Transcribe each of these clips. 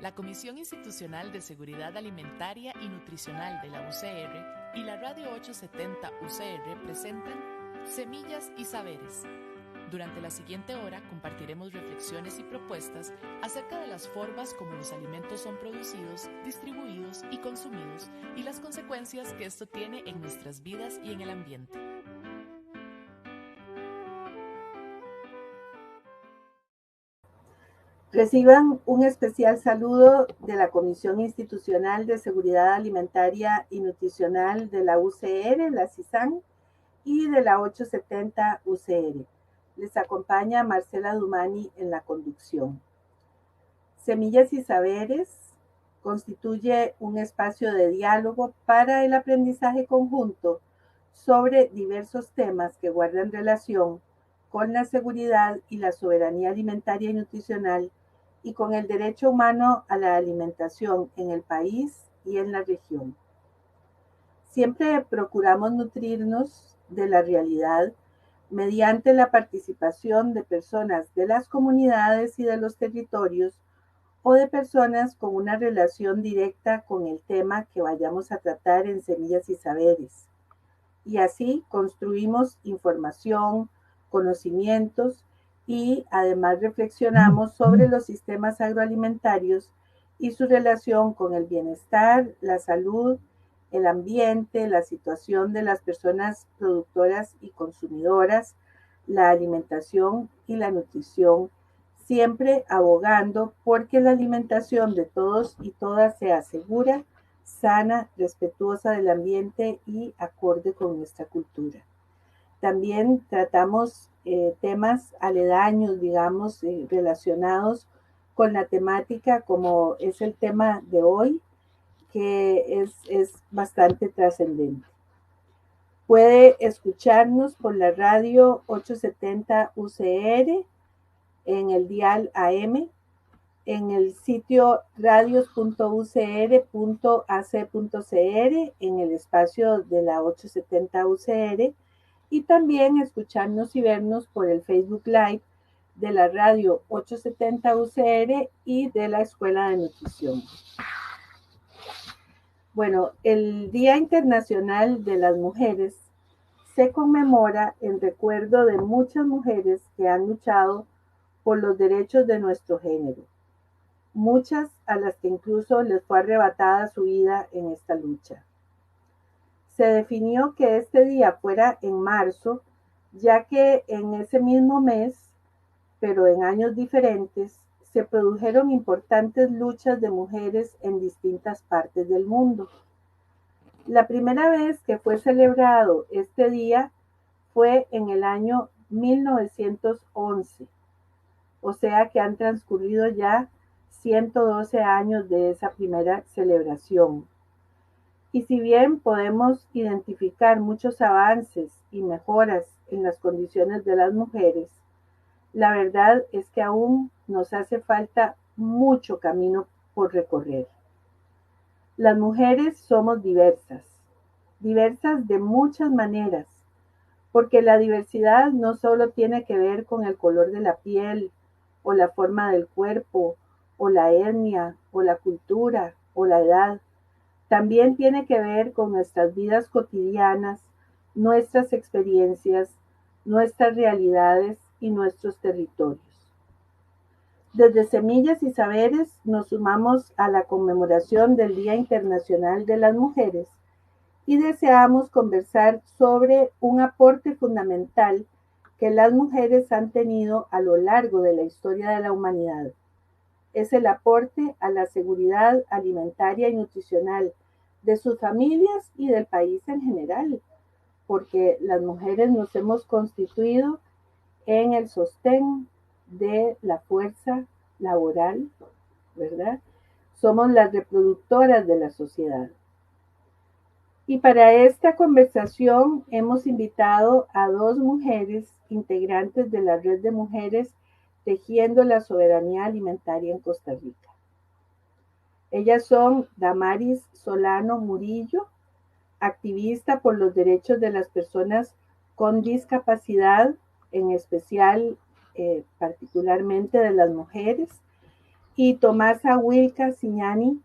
La Comisión Institucional de Seguridad Alimentaria y Nutricional de la UCR y la Radio 870 UCR presentan Semillas y Saberes. Durante la siguiente hora compartiremos reflexiones y propuestas acerca de las formas como los alimentos son producidos, distribuidos y consumidos y las consecuencias que esto tiene en nuestras vidas y en el ambiente. Reciban un especial saludo de la Comisión Institucional de Seguridad Alimentaria y Nutricional de la UCR, la CISAN, y de la 870 UCR. Les acompaña Marcela Dumani en la conducción. Semillas y Saberes constituye un espacio de diálogo para el aprendizaje conjunto sobre diversos temas que guardan relación con la seguridad y la soberanía alimentaria y nutricional y con el derecho humano a la alimentación en el país y en la región. Siempre procuramos nutrirnos de la realidad mediante la participación de personas de las comunidades y de los territorios o de personas con una relación directa con el tema que vayamos a tratar en Semillas y Saberes. Y así construimos información, conocimientos y además reflexionamos sobre los sistemas agroalimentarios y su relación con el bienestar, la salud, el ambiente, la situación de las personas productoras y consumidoras, la alimentación y la nutrición, siempre abogando porque la alimentación de todos y todas sea segura, sana, respetuosa del ambiente y acorde con nuestra cultura. También tratamos temas aledaños, digamos, relacionados con la temática, como es el tema de hoy, que es bastante trascendente. Puede escucharnos por la radio 870 UCR en el dial AM, en el sitio radios.ucr.ac.cr, en el espacio de la 870 UCR, y también escucharnos y vernos por el Facebook Live de la radio 870 UCR y de la Escuela de Nutrición. Bueno, el Día Internacional de las Mujeres se conmemora en recuerdo de muchas mujeres que han luchado por los derechos de nuestro género, muchas a las que incluso les fue arrebatada su vida en esta lucha. Se definió que este día fuera en marzo, ya que en ese mismo mes, pero en años diferentes, se produjeron importantes luchas de mujeres en distintas partes del mundo. La primera vez que fue celebrado este día fue en el año 1911, o sea que han transcurrido ya 112 años de esa primera celebración. Y si bien podemos identificar muchos avances y mejoras en las condiciones de las mujeres, la verdad es que aún nos hace falta mucho camino por recorrer. Las mujeres somos diversas de muchas maneras, porque la diversidad no solo tiene que ver con el color de la piel, o la forma del cuerpo, o la etnia, o la cultura, o la edad. También tiene que ver con nuestras vidas cotidianas, nuestras experiencias, nuestras realidades y nuestros territorios. Desde Semillas y Saberes nos sumamos a la conmemoración del Día Internacional de las Mujeres y deseamos conversar sobre un aporte fundamental que las mujeres han tenido a lo largo de la historia de la humanidad. Es el aporte a la seguridad alimentaria y nutricional de sus familias y del país en general, porque las mujeres nos hemos constituido en el sostén de la fuerza laboral, ¿verdad? Somos las reproductoras de la sociedad. Y para esta conversación hemos invitado a dos mujeres integrantes de la Red de Mujeres Tejiendo la Soberanía Alimentaria en Costa Rica. Ellas son Damaris Solano Murillo, activista por los derechos de las personas con discapacidad, en especial particularmente de las mujeres, y Tomasa Wilca Cignani,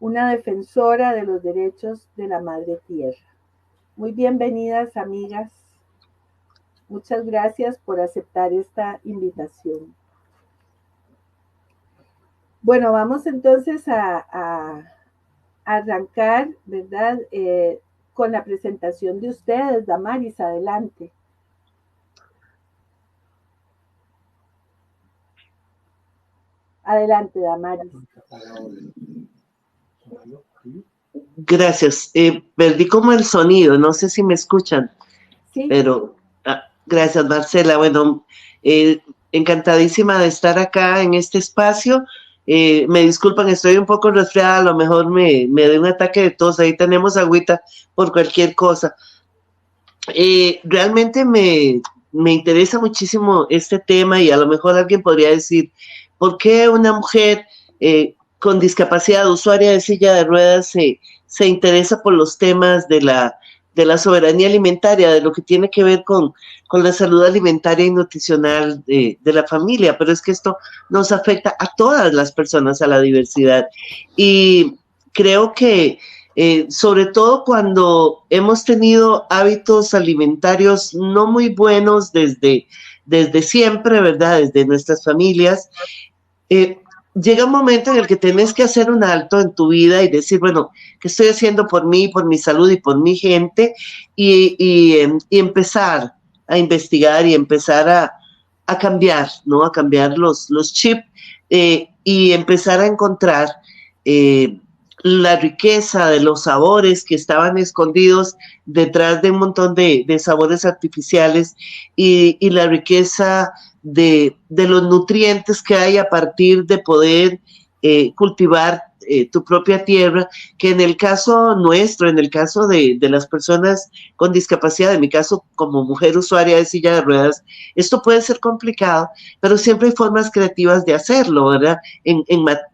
una defensora de los derechos de la Madre Tierra. Muy bienvenidas, amigas. Muchas gracias por aceptar esta invitación. Bueno, vamos entonces a arrancar, ¿verdad? Con la presentación de ustedes. Damaris, adelante. Adelante, Damaris. Gracias. Perdí como el sonido, no sé si me escuchan. Sí. Pero gracias, Marcela. Bueno, encantadísima de estar acá en este espacio. Me disculpan, estoy un poco resfriada, a lo mejor me dé un ataque de tos, ahí tenemos agüita por cualquier cosa. Realmente me interesa muchísimo este tema y a lo mejor alguien podría decir, ¿por qué una mujer con discapacidad, usuaria de silla de ruedas, se interesa por los temas de la soberanía alimentaria, de lo que tiene que ver con la salud alimentaria y nutricional de la familia? Pero es que esto nos afecta a todas las personas, a la diversidad. Y creo que sobre todo cuando hemos tenido hábitos alimentarios no muy buenos desde siempre, ¿verdad? Desde nuestras familias, llega un momento en el que tenés que hacer un alto en tu vida y decir, bueno, ¿qué estoy haciendo por mí, por mi salud y por mi gente? Y empezar a investigar y empezar a cambiar, ¿no? A cambiar los chips y empezar a encontrar la riqueza de los sabores que estaban escondidos detrás de un montón de sabores artificiales y la riqueza de los nutrientes que hay a partir de poder cultivar tu propia tierra, que en el caso nuestro, en el caso de las personas con discapacidad, en mi caso como mujer usuaria de silla de ruedas, esto puede ser complicado, pero siempre hay formas creativas de hacerlo, ¿verdad? En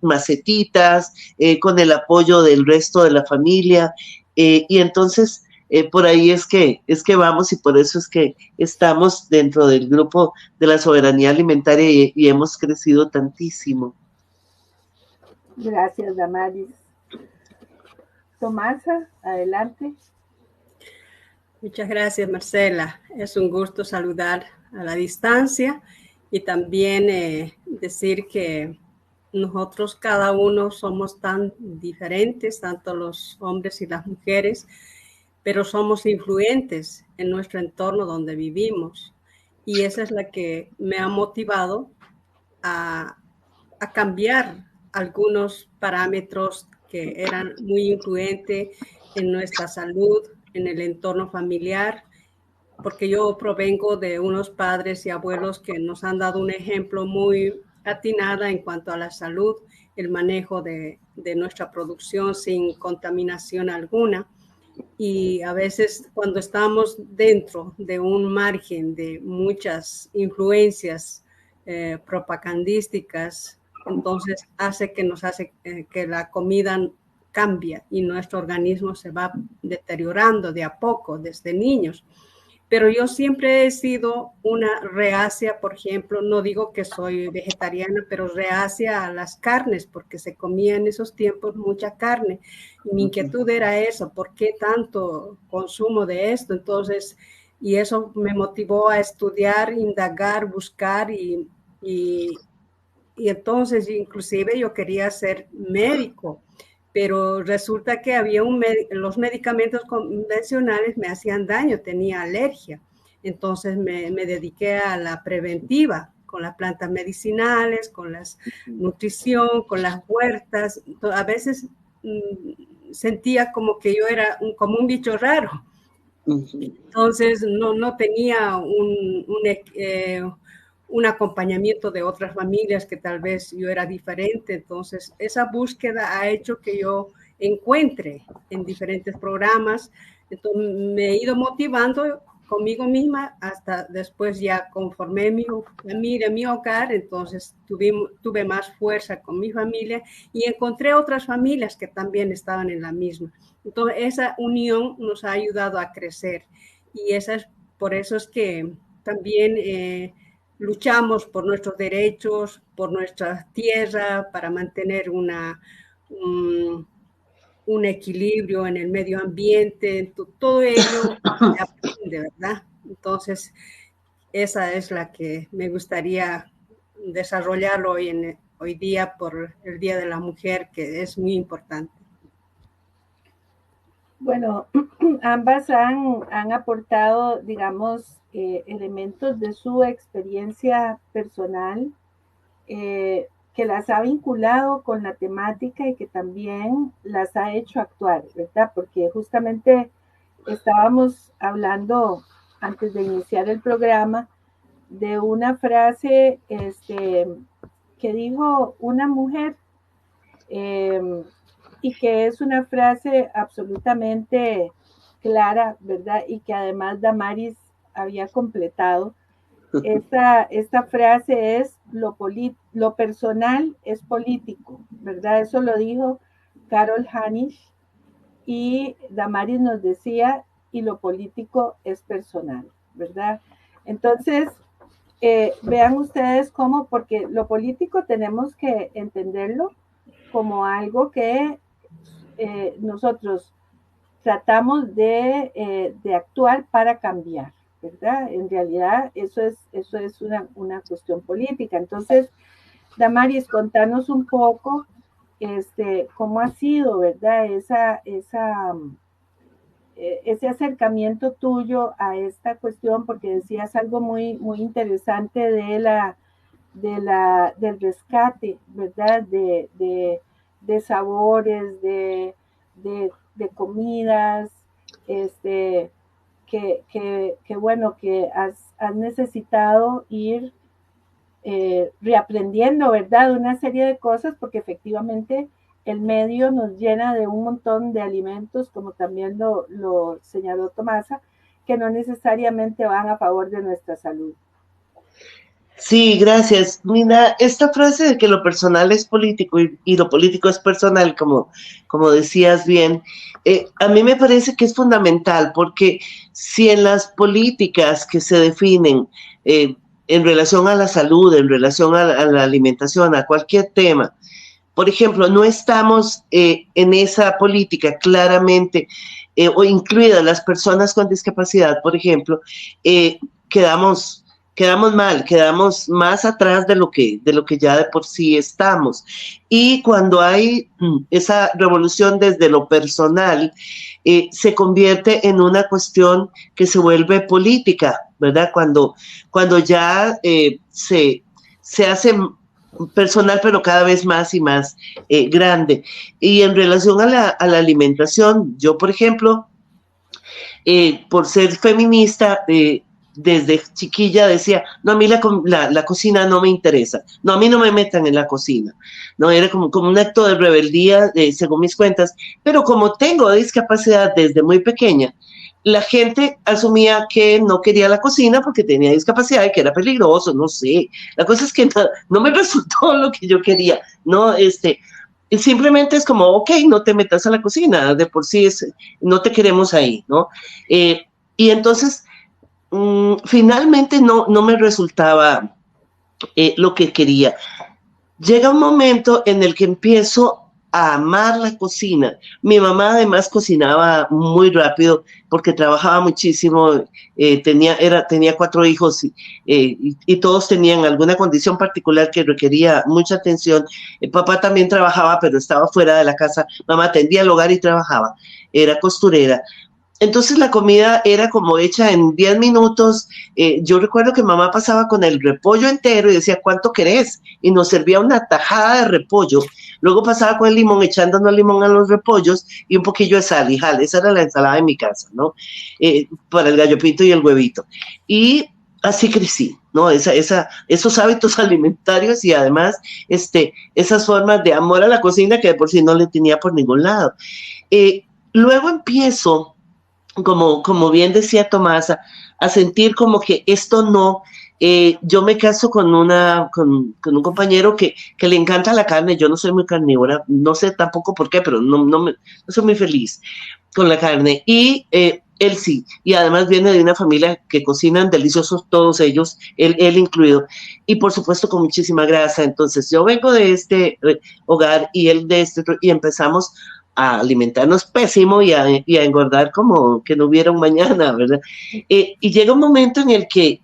macetitas, con el apoyo del resto de la familia, y entonces por ahí es que vamos y por eso es que estamos dentro del grupo de la soberanía alimentaria y hemos crecido tantísimo. Gracias, Damaris. Tomasa, adelante. Muchas gracias, Marcela. Es un gusto saludar a la distancia y también decir que nosotros cada uno somos tan diferentes, tanto los hombres y las mujeres, pero somos influentes en nuestro entorno donde vivimos. Y esa es la que me ha motivado a cambiar algunos parámetros que eran muy influentes en nuestra salud, en el entorno familiar, porque yo provengo de unos padres y abuelos que nos han dado un ejemplo muy atinado en cuanto a la salud, el manejo de nuestra producción sin contaminación alguna. Y a veces cuando estamos dentro de un margen de muchas influencias propagandísticas, entonces hace que la comida cambia y nuestro organismo se va deteriorando de a poco desde niños. Pero yo siempre he sido una reacia, por ejemplo, no digo que soy vegetariana, pero reacia a las carnes, porque se comía en esos tiempos mucha carne. Y mi inquietud era eso, ¿por qué tanto consumo de esto? Entonces, y eso me motivó a estudiar, indagar, buscar y entonces inclusive yo quería ser médico, pero resulta que había los medicamentos convencionales me hacían daño, tenía alergia. Entonces me dediqué a la preventiva, con las plantas medicinales, con la nutrición, con las huertas. A veces sentía como que yo era como un bicho raro. Entonces no tenía un acompañamiento de otras familias que tal vez yo era diferente. Entonces, esa búsqueda ha hecho que yo encuentre en diferentes programas. Entonces, me he ido motivando conmigo misma hasta después ya conformé mi familia, mi hogar. Entonces, tuve más fuerza con mi familia y encontré otras familias que también estaban en la misma. Entonces, esa unión nos ha ayudado a crecer y por eso es que también luchamos por nuestros derechos, por nuestra tierra, para mantener un equilibrio en el medio ambiente, todo ello se aprende, ¿verdad? Entonces, esa es la que me gustaría desarrollar hoy día por el Día de la Mujer, que es muy importante. Bueno, ambas han aportado, digamos, elementos de su experiencia personal que las ha vinculado con la temática y que también las ha hecho actuar, ¿verdad? Porque justamente estábamos hablando antes de iniciar el programa de una frase que dijo una mujer y que es una frase absolutamente clara, ¿verdad? Y que además Damaris había completado. Esta frase es lo personal es político, ¿verdad? Eso lo dijo Carol Hanisch y Damaris nos decía, y lo político es personal, ¿verdad? Entonces, vean ustedes cómo, porque lo político tenemos que entenderlo como algo que nosotros tratamos de actuar para cambiar, ¿verdad? En realidad eso es una cuestión política. Entonces, Damaris, contanos un poco cómo ha sido, ¿verdad? Ese acercamiento tuyo a esta cuestión, porque decías algo muy, muy interesante del rescate, ¿verdad? De sabores, de comidas, que bueno, que has necesitado ir reaprendiendo, ¿verdad? Una serie de cosas, porque efectivamente el medio nos llena de un montón de alimentos, como también lo señaló Tomasa, que no necesariamente van a favor de nuestra salud. Sí, gracias. Mira, esta frase de que lo personal es político y lo político es personal, como decías bien, a mí me parece que es fundamental, porque si en las políticas que se definen en relación a la salud, en relación a la alimentación, a cualquier tema, por ejemplo, no estamos en esa política claramente o incluidas las personas con discapacidad, por ejemplo, quedamos mal, quedamos más atrás de lo que ya de por sí estamos. Y cuando hay esa revolución desde lo personal, se convierte en una cuestión que se vuelve política, ¿verdad? Cuando ya se hace personal, pero cada vez más y más grande. Y en relación a la alimentación, yo, por ejemplo, por ser feminista, desde chiquilla decía, no, a mí la cocina no me interesa, no, a mí no me metan en la cocina, no, era como un acto de rebeldía, según mis cuentas, pero como tengo discapacidad desde muy pequeña, la gente asumía que no quería la cocina porque tenía discapacidad y que era peligroso, no sé, la cosa es que no me resultó lo que yo quería, no, simplemente es como, ok, no te metas a la cocina, de por sí no te queremos ahí, ¿no? Y entonces, finalmente no me resultaba lo que quería. Llega un momento en el que empiezo a amar la cocina. Mi mamá además cocinaba muy rápido porque trabajaba muchísimo, tenía 4 hijos y todos tenían alguna condición particular que requería mucha atención. Papá también trabajaba, pero estaba fuera de la casa. Mamá atendía el hogar y trabajaba, era costurera. Entonces la comida era como hecha en 10 minutos. Yo recuerdo que mamá pasaba con el repollo entero y decía, ¿cuánto querés? Y nos servía una tajada de repollo. Luego pasaba con el limón, echándonos limón a los repollos y un poquillo de sal y jal. Esa era la ensalada de mi casa, ¿no? Para el gallo pinto y el huevito. Y así crecí, ¿no? Esos hábitos alimentarios y además esas formas de amor a la cocina que de por sí no le tenía por ningún lado. Luego empiezo, como bien decía Tomasa, a sentir como que esto no, yo me caso con un compañero que le encanta la carne, yo no soy muy carnívora, no sé tampoco por qué, pero no soy muy feliz con la carne, y él sí, y además viene de una familia que cocinan deliciosos todos ellos, él incluido, y por supuesto con muchísima grasa. Entonces yo vengo de este hogar y él de este otro, y empezamos a alimentarnos pésimo y a engordar como que no hubiera un mañana, ¿verdad? Y llega un momento en el que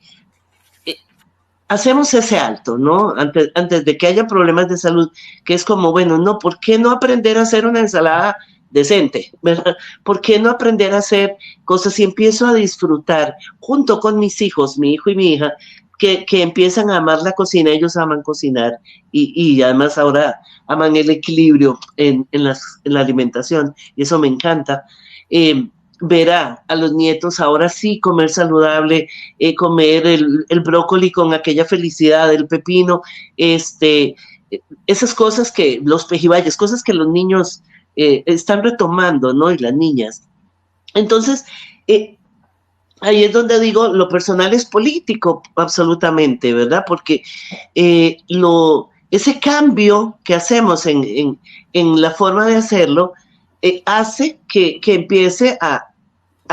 hacemos ese alto, ¿no? Antes de que haya problemas de salud, que es como, bueno, no, ¿por qué no aprender a hacer una ensalada decente, ¿verdad? ¿Por qué no aprender a hacer cosas? Y empiezo a disfrutar junto con mis hijos, mi hijo y mi hija, que empiezan a amar la cocina, ellos aman cocinar y además ahora aman el equilibrio en la alimentación y eso me encanta. Ver a los nietos ahora sí comer saludable, comer el brócoli con aquella felicidad, el pepino, esas cosas que los pejibayes, cosas que los niños están retomando, ¿no? Y las niñas. Entonces, ahí es donde digo, lo personal es político, absolutamente, ¿verdad? Porque ese cambio que hacemos en la forma de hacerlo hace que empiece a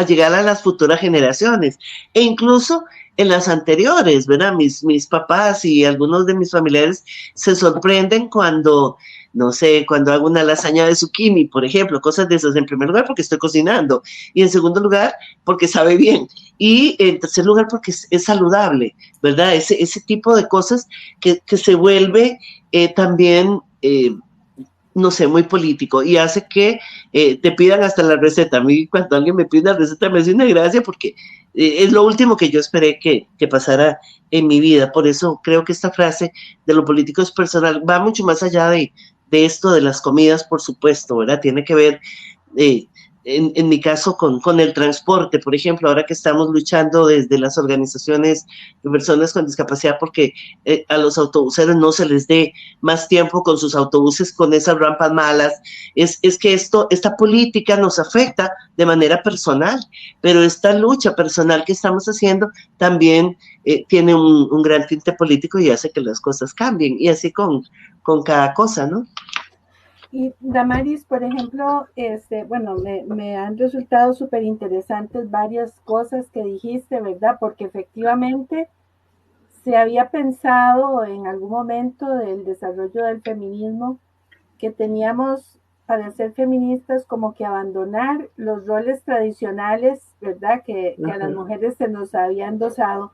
llegar a las futuras generaciones e incluso en las anteriores, ¿verdad? Mis papás y algunos de mis familiares se sorprenden cuando, no sé, cuando hago una lasaña de zucchini, por ejemplo, cosas de esas. En primer lugar, porque estoy cocinando, y en segundo lugar, porque sabe bien, y en tercer lugar, porque es saludable, ¿verdad? Ese tipo de cosas que se vuelve también no sé, muy político y hace que te pidan hasta la receta. A mí cuando alguien me pide una receta me hace una gracia porque es lo último que yo esperé que pasara en mi vida. Por eso creo que esta frase de lo político es personal, va mucho más allá de esto de las comidas, por supuesto, ¿verdad? Tiene que ver en mi caso con el transporte, por ejemplo, ahora que estamos luchando desde las organizaciones de personas con discapacidad porque a los autobuseros no se les dé más tiempo con sus autobuses con esas rampas malas, es que esta política nos afecta de manera personal, pero esta lucha personal que estamos haciendo también tiene un gran tinte político y hace que las cosas cambien, y así con cada cosa, ¿no? Y Damaris, por ejemplo, bueno, me han resultado súper interesantes varias cosas que dijiste, ¿verdad? Porque efectivamente se había pensado en algún momento del desarrollo del feminismo que teníamos para ser feministas como que abandonar los roles tradicionales, ¿verdad? Que a las mujeres se nos había endosado.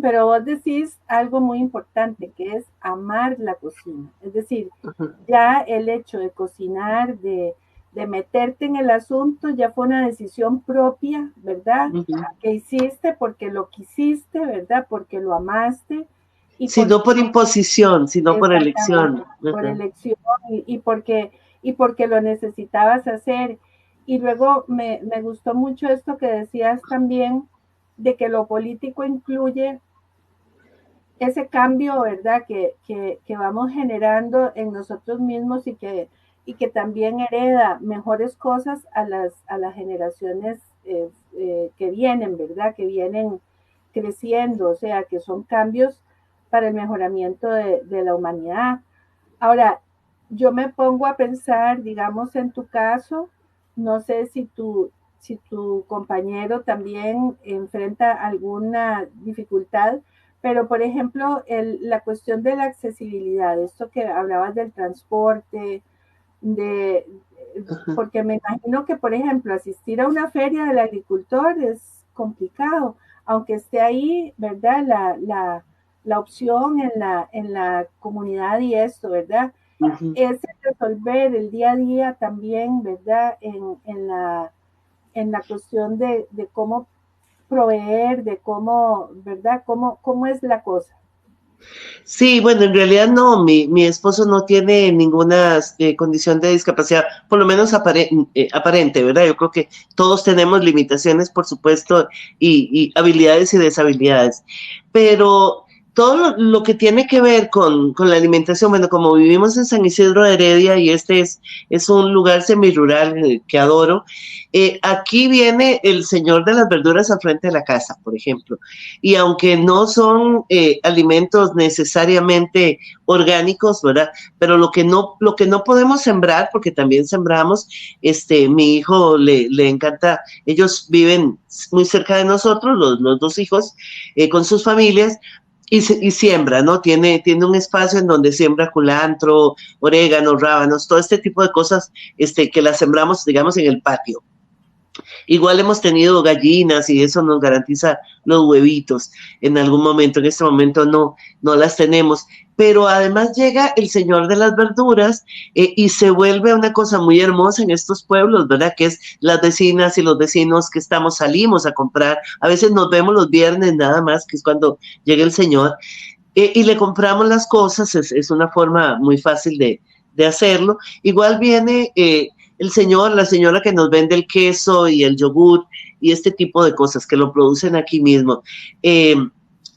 Pero vos decís algo muy importante, que es amar la cocina. Es decir, ya el hecho de cocinar, de meterte en el asunto, ya fue una decisión propia, ¿verdad? Que hiciste porque lo quisiste, ¿verdad? Porque lo amaste. Y sí, no por imposición, sino por elección. Por elección y porque lo necesitabas hacer. Y luego me gustó mucho esto que decías también, de que lo político incluye ese cambio, ¿verdad? Que vamos generando en nosotros mismos y que también hereda mejores cosas a las generaciones que vienen, ¿verdad? Que vienen creciendo, o sea, que son cambios para el mejoramiento de la humanidad. Ahora, yo me pongo a pensar, digamos, en tu caso, no sé si tu compañero también enfrenta alguna dificultad, pero por ejemplo, la cuestión de la accesibilidad, esto que hablabas del transporte, porque me imagino que, por ejemplo, asistir a una feria del agricultor es complicado, aunque esté ahí, ¿verdad? La opción en la comunidad y esto, ¿verdad? Es resolver el día a día también, ¿verdad? En la cuestión de cómo proveer, de cómo, ¿verdad? ¿Cómo es la cosa? Sí, bueno, en realidad no, mi esposo no tiene ninguna condición de discapacidad, por lo menos aparente, ¿verdad? Yo creo que todos tenemos limitaciones, por supuesto, y habilidades y deshabilidades, pero todo lo que tiene que ver con la alimentación, bueno, como vivimos en San Isidro de Heredia y este es un lugar semirural que adoro, aquí viene el señor de las verduras al frente de la casa, por ejemplo, y aunque no son alimentos necesariamente orgánicos, ¿verdad? Pero lo que no podemos sembrar, porque también sembramos, mi hijo le encanta, ellos viven muy cerca de nosotros, los dos hijos, con sus familias, y siembra, ¿no? Tiene un espacio en donde siembra culantro, orégano, rábanos, todo este tipo de cosas que las sembramos, digamos, en el patio. Igual hemos tenido gallinas y eso nos garantiza los huevitos en algún momento. En este momento no las tenemos. Pero además llega el señor de las verduras y se vuelve una cosa muy hermosa en estos pueblos, ¿verdad? Que es las vecinas y los vecinos que salimos a comprar. A veces nos vemos los viernes nada más, que es cuando llega el señor. Y le compramos las cosas, es una forma muy fácil de hacerlo. Igual viene el señor, la señora que nos vende el queso y el yogur y este tipo de cosas que lo producen aquí mismo.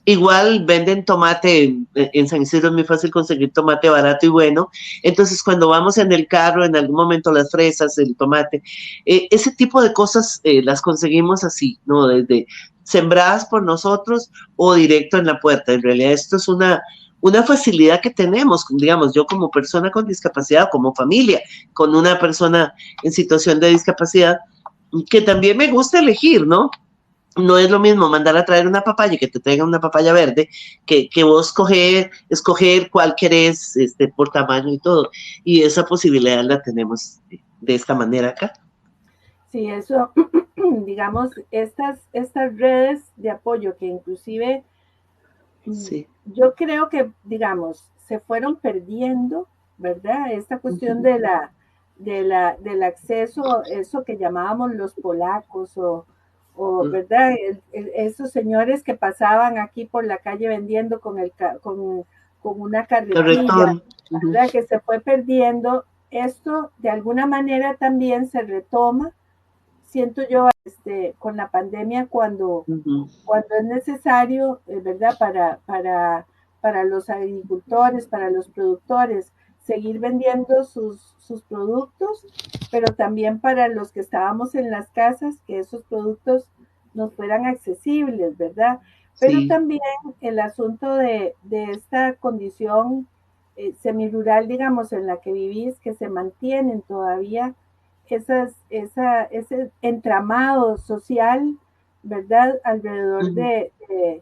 Igual venden tomate, en San Isidro es muy fácil conseguir tomate barato y bueno, entonces cuando vamos en el carro, en algún momento las fresas, el tomate, ese tipo de cosas las conseguimos así, ¿no? Desde sembradas por nosotros o directo en la puerta. En realidad esto es una facilidad que tenemos, digamos, yo como persona con discapacidad, como familia, con una persona en situación de discapacidad, que también me gusta elegir, ¿no? No es lo mismo mandar a traer una papaya y que te traigan una papaya verde, que vos escoger cuál querés, por tamaño y todo. Y esa posibilidad la tenemos de esta manera acá. Sí, eso, digamos, estas redes de apoyo que inclusive sí, yo creo que, digamos, se fueron perdiendo, ¿verdad? Esta cuestión del acceso, eso que llamábamos los polacos ¿verdad? Esos señores que pasaban aquí por la calle vendiendo con una carretilla, ¿verdad? Que se fue perdiendo. Esto de alguna manera también se retoma, siento yo, con la pandemia cuando es necesario, ¿verdad? Para los agricultores, para los productores, seguir vendiendo sus productos, pero también para los que estábamos en las casas, que esos productos nos fueran accesibles, ¿verdad? Pero sí, también el asunto de esta condición semirural, digamos, en la que vivís, que se mantienen todavía ese entramado social, ¿verdad? Alrededor de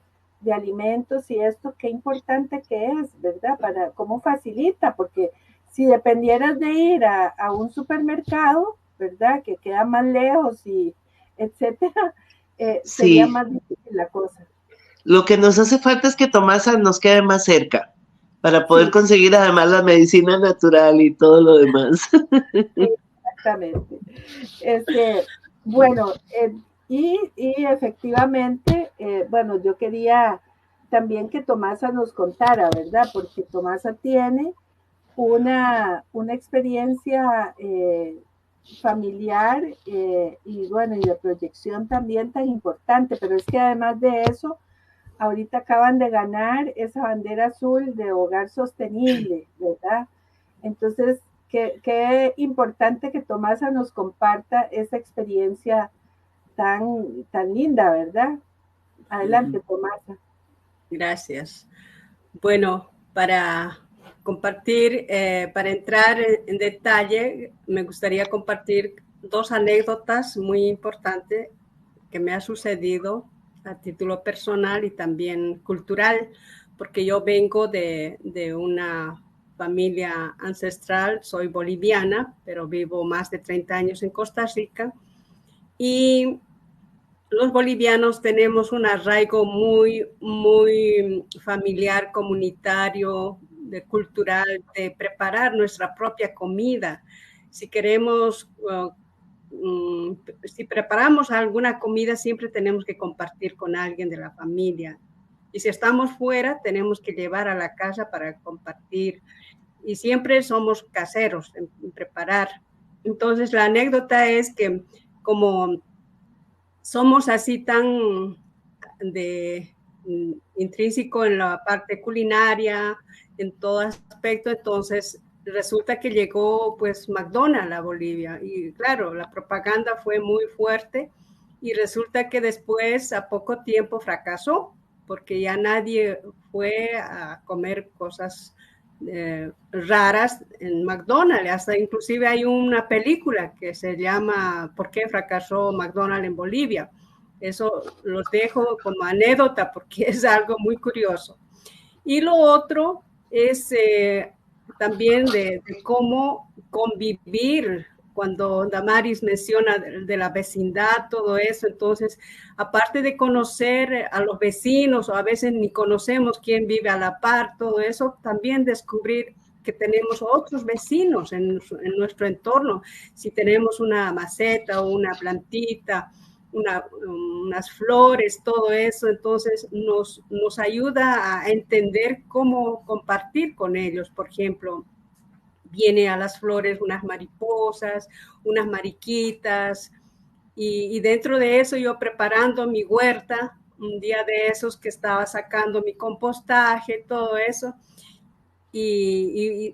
alimentos y esto, qué importante que es, ¿verdad? Para cómo facilita, porque si dependieras de ir a un supermercado, ¿verdad? Que queda más lejos y etcétera, sería más difícil la cosa. Lo que nos hace falta es que Tomasa nos quede más cerca para poder conseguir además la medicina natural y todo lo demás. Sí, exactamente. Bueno, y efectivamente, bueno, yo quería también que Tomasa nos contara, ¿verdad? Porque Tomasa tiene una experiencia familiar y bueno, y de proyección también tan importante, pero es que además de eso, ahorita acaban de ganar esa bandera azul de hogar sostenible, ¿verdad? Entonces, qué importante que Tomasa nos comparta esa experiencia tan linda, ¿verdad? Adelante, Tomasa. Gracias. Bueno, para compartir, para entrar en detalle, me gustaría compartir 2 anécdotas muy importantes que me ha sucedido a título personal y también cultural, porque yo vengo de una familia ancestral, soy boliviana, pero vivo más de 30 años en Costa Rica, y los bolivianos tenemos un arraigo muy, muy familiar, comunitario, cultural, de preparar nuestra propia comida. Si queremos, si preparamos alguna comida, siempre tenemos que compartir con alguien de la familia. Y si estamos fuera, tenemos que llevar a la casa para compartir. Y siempre somos caseros en preparar. Entonces, la anécdota es que como somos así tan de intrínseco en la parte culinaria, en todo aspecto. Entonces resulta que llegó pues McDonald's a Bolivia y claro, la propaganda fue muy fuerte y resulta que después a poco tiempo fracasó porque ya nadie fue a comer cosas raras en McDonald's. Hasta inclusive hay una película que se llama ¿Por qué fracasó McDonald's en Bolivia? Eso los dejo como anécdota porque es algo muy curioso. Y lo otro es también de cómo convivir cuando Damaris menciona de la vecindad, todo eso. Entonces, aparte de conocer a los vecinos, o a veces ni conocemos quién vive a la par, todo eso, también descubrir que tenemos otros vecinos en nuestro entorno. Si tenemos una maceta o una plantita, unas flores, todo eso, entonces nos ayuda a entender cómo compartir con ellos. Por ejemplo, viene a las flores unas mariposas, unas mariquitas, y dentro de eso yo preparando mi huerta, un día de esos que estaba sacando mi compostaje, todo eso, y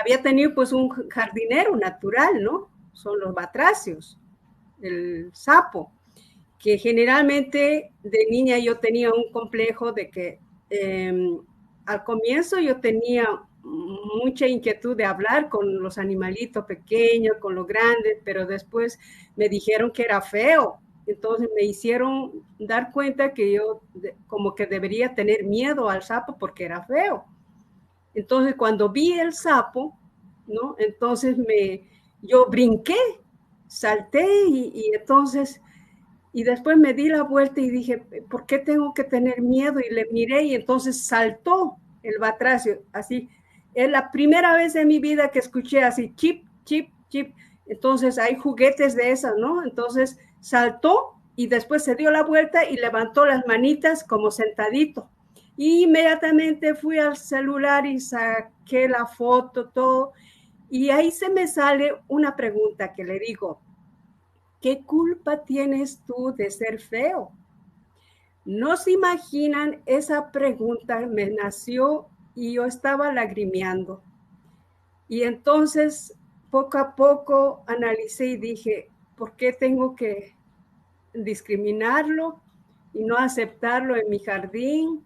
había tenido pues un jardinero natural, ¿no? Son los batracios, el sapo, que generalmente de niña yo tenía un complejo de que al comienzo yo tenía mucha inquietud de hablar con los animalitos pequeños, con los grandes, pero después me dijeron que era feo. Entonces me hicieron dar cuenta que yo como que debería tener miedo al sapo porque era feo. Entonces cuando vi el sapo, ¿no? Entonces yo brinqué, salté y entonces... Y después me di la vuelta y dije, ¿por qué tengo que tener miedo? Y le miré y entonces saltó el batracio, así. Es la primera vez en mi vida que escuché así, chip, chip, chip. Entonces hay juguetes de esas, ¿no? Entonces saltó y después se dio la vuelta y levantó las manitas como sentadito. Y inmediatamente fui al celular y saqué la foto, todo. Y ahí se me sale una pregunta que le digo, ¿qué culpa tienes tú de ser feo? No se imaginan, esa pregunta me nació y yo estaba lagrimeando. Y entonces, poco a poco, analicé y dije, ¿por qué tengo que discriminarlo y no aceptarlo en mi jardín?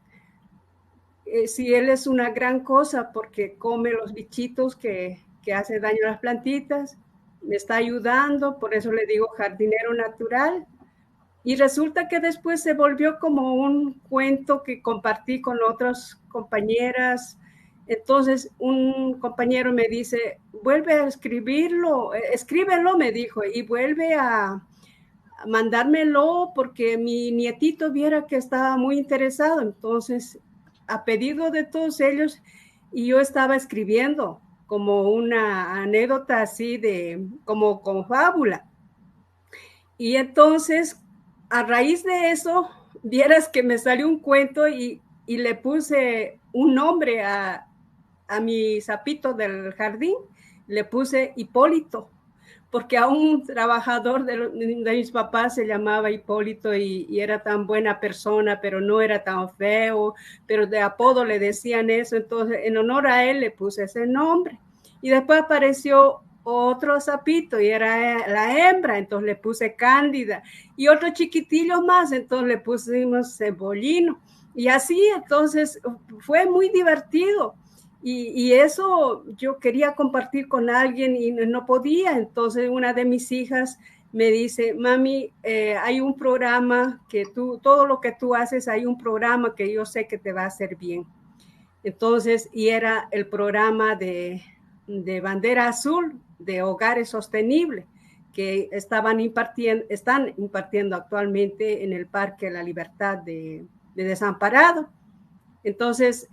Si él es una gran cosa porque come los bichitos que hace daño a las plantitas, me está ayudando, por eso le digo jardinero natural. Y resulta que después se volvió como un cuento que compartí con otras compañeras. Entonces un compañero me dice, vuelve a escribirlo, escríbelo, me dijo, y vuelve a mandármelo porque mi nietito viera que estaba muy interesado. Entonces, a pedido de todos ellos, y yo estaba escribiendo como una anécdota así como fábula. Y entonces, a raíz de eso, vieras que me salió un cuento y le puse un nombre a mi sapito del jardín, le puse Hipólito, porque a un trabajador de mis papás se llamaba Hipólito y era tan buena persona, pero no era tan feo, pero de apodo le decían eso, entonces en honor a él le puse ese nombre. Y después apareció otro sapito y era la hembra, entonces le puse Cándida, y otro chiquitillo más, entonces le pusimos Cebollino, y así entonces fue muy divertido. Y eso yo quería compartir con alguien y no podía. Entonces una de mis hijas me dice, mami, hay un programa que todo lo que tú haces, hay un programa que yo sé que te va a hacer bien. Entonces, y era el programa de Bandera Azul, de Hogares Sostenibles, que están impartiendo actualmente en el Parque La Libertad de Desamparado. Entonces,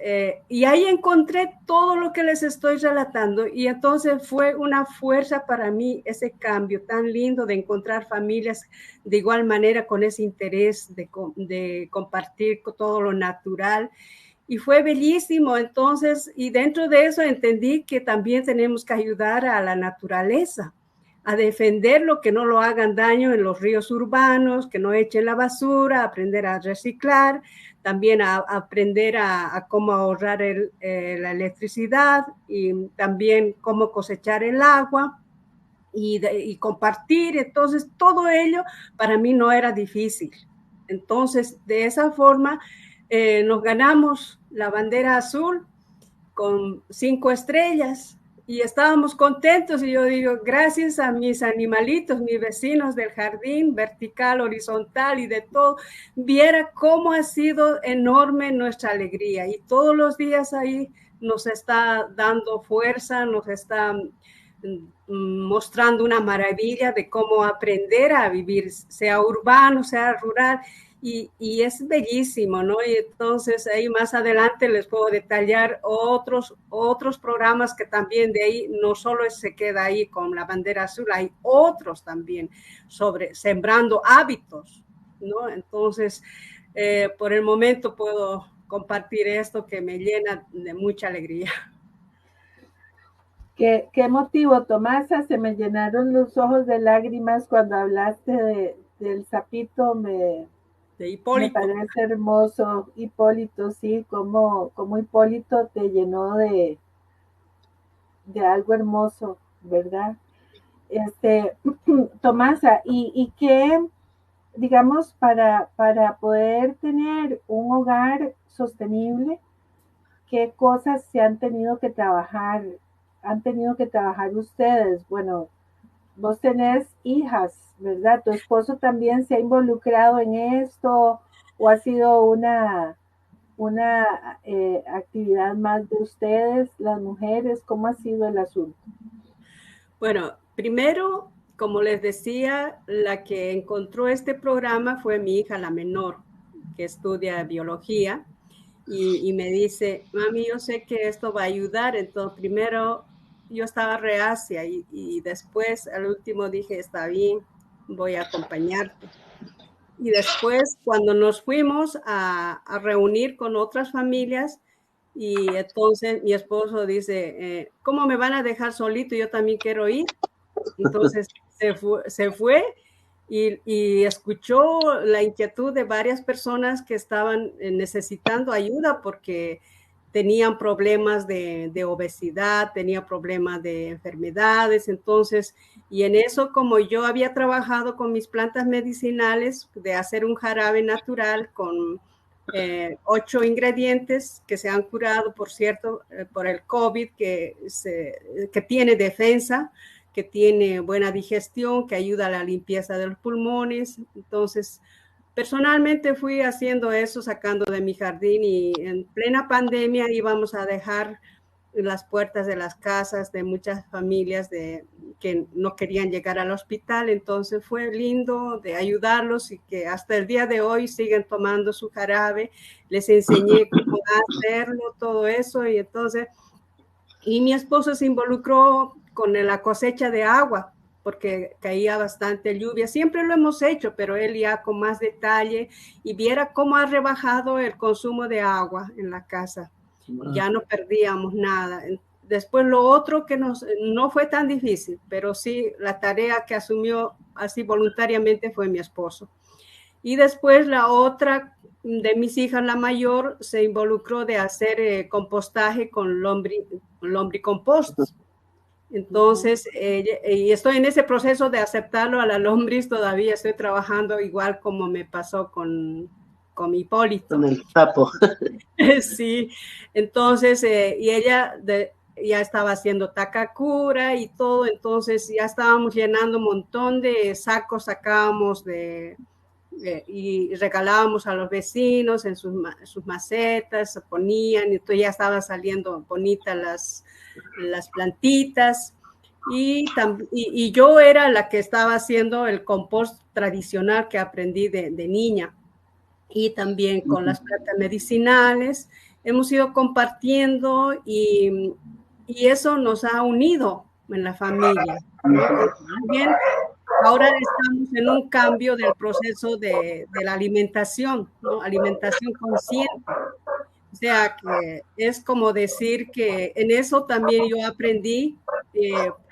y ahí encontré todo lo que les estoy relatando y entonces fue una fuerza para mí ese cambio tan lindo de encontrar familias de igual manera con ese interés de compartir todo lo natural y fue bellísimo. Entonces, y dentro de eso entendí que también tenemos que ayudar a la naturaleza, a defenderlo, que no lo hagan daño en los ríos urbanos, que no echen la basura, aprender a reciclar. también a aprender a cómo ahorrar la electricidad y también cómo cosechar el agua y compartir. Entonces, todo ello para mí no era difícil. Entonces, de esa forma, nos ganamos la bandera azul con 5 estrellas y estábamos contentos. Y yo digo, gracias a mis animalitos, mis vecinos del jardín, vertical, horizontal y de todo, viera cómo ha sido enorme nuestra alegría. Y todos los días ahí nos está dando fuerza, nos está mostrando una maravilla de cómo aprender a vivir, sea urbano, sea rural. Y es bellísimo, ¿no? Y entonces ahí más adelante les puedo detallar otros programas que también de ahí no solo se queda ahí con la bandera azul, hay otros también sobre sembrando hábitos, ¿no? Entonces, por el momento puedo compartir esto que me llena de mucha alegría. ¿Qué motivo, Tomasa? Se me llenaron los ojos de lágrimas cuando hablaste del sapito. De Hipólito. Me parece hermoso, Hipólito, sí, como Hipólito te llenó de algo hermoso, ¿verdad? Tomasa, ¿y qué, digamos, para poder tener un hogar sostenible, qué cosas se han tenido que trabajar ustedes? Bueno, vos tenés hijas, ¿verdad? ¿Tu esposo también se ha involucrado en esto o ha sido una actividad más de ustedes, las mujeres? ¿Cómo ha sido el asunto? Bueno, primero, como les decía, la que encontró este programa fue mi hija, la menor, que estudia biología, y me dice, mami, yo sé que esto va a ayudar. Entonces, primero yo estaba reacia y después al último dije, está bien, voy a acompañarte. Y después cuando nos fuimos a reunir con otras familias, y entonces mi esposo dice, ¿cómo me van a dejar solito? Yo también quiero ir. Entonces se fue y escuchó la inquietud de varias personas que estaban necesitando ayuda porque tenían problemas de obesidad, tenían problemas de enfermedades. Entonces, y en eso, como yo había trabajado con mis plantas medicinales, de hacer un jarabe natural con 8 ingredientes que se han curado, por cierto, por el COVID, que tiene defensa, que tiene buena digestión, que ayuda a la limpieza de los pulmones. Entonces, personalmente fui haciendo eso, sacando de mi jardín, y en plena pandemia íbamos a dejar las puertas de las casas de muchas familias que no querían llegar al hospital. Entonces fue lindo de ayudarlos y que hasta el día de hoy siguen tomando su jarabe. Les enseñé cómo hacerlo, todo eso. Y entonces, y mi esposo se involucró con la cosecha de agua, porque caía bastante lluvia. Siempre lo hemos hecho, pero él ya con más detalle, y viera cómo ha rebajado el consumo de agua en la casa. Ya no perdíamos nada. Después lo otro que no fue tan difícil, pero sí la tarea que asumió así voluntariamente fue mi esposo. Y después la otra de mis hijas, la mayor, se involucró de hacer compostaje con lombricompost. Entonces, y estoy en ese proceso de aceptarlo a la lombriz todavía. Estoy trabajando igual como me pasó con Hipólito. Con el sapo. Sí, entonces, y ella ya estaba haciendo takakura y todo. Entonces ya estábamos llenando un montón de sacos, sacábamos y regalábamos a los vecinos en sus macetas, se ponían, y entonces ya estaban saliendo bonitas las plantitas. Y yo era la que estaba haciendo el compost tradicional que aprendí de niña. Y también con las plantas medicinales hemos ido compartiendo, y eso nos ha unido en la familia. También ahora estamos en un cambio del proceso de la alimentación, ¿no? Alimentación consciente. O sea, que es como decir que en eso también yo aprendí